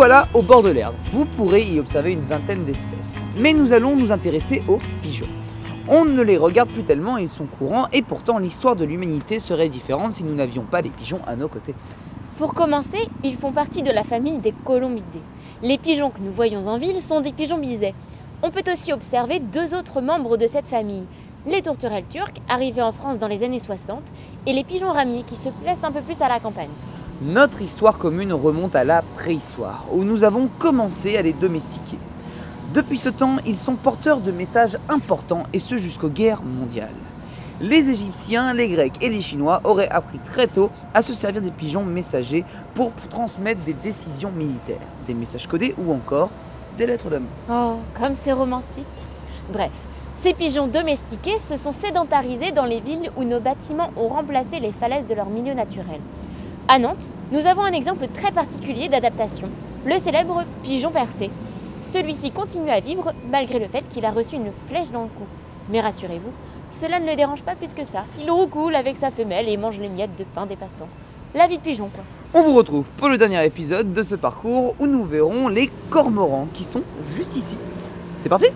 voilà au bord de l'Erdre. Vous pourrez y observer une vingtaine d'espèces. Mais nous allons nous intéresser aux pigeons. On ne les regarde plus tellement, ils sont courants, et pourtant l'histoire de l'humanité serait différente si nous n'avions pas les pigeons à nos côtés. Pour commencer, ils font partie de la famille des colombidés. Les pigeons que nous voyons en ville sont des pigeons bisets. On peut aussi observer deux autres membres de cette famille, les tourterelles turques, arrivées en France dans les années 60, et les pigeons ramiers qui se plaisent un peu plus à la campagne. Notre histoire commune remonte à la préhistoire, où nous avons commencé à les domestiquer. Depuis ce temps, ils sont porteurs de messages importants, et ce jusqu'aux guerres mondiales. Les Égyptiens, les Grecs et les Chinois auraient appris très tôt à se servir des pigeons messagers pour transmettre des décisions militaires, des messages codés ou encore des lettres d'amour. Oh, comme c'est romantique. Bref, ces pigeons domestiqués se sont sédentarisés dans les villes où nos bâtiments ont remplacé les falaises de leur milieu naturel. À Nantes, nous avons un exemple très particulier d'adaptation, le célèbre pigeon percé. Celui-ci continue à vivre malgré le fait qu'il a reçu une flèche dans le cou. Mais rassurez-vous, cela ne le dérange pas plus que ça. Il roucoule avec sa femelle et mange les miettes de pain des passants. La vie de pigeon, quoi. On vous retrouve pour le dernier épisode de ce parcours où nous verrons les cormorans qui sont juste ici. C'est parti ?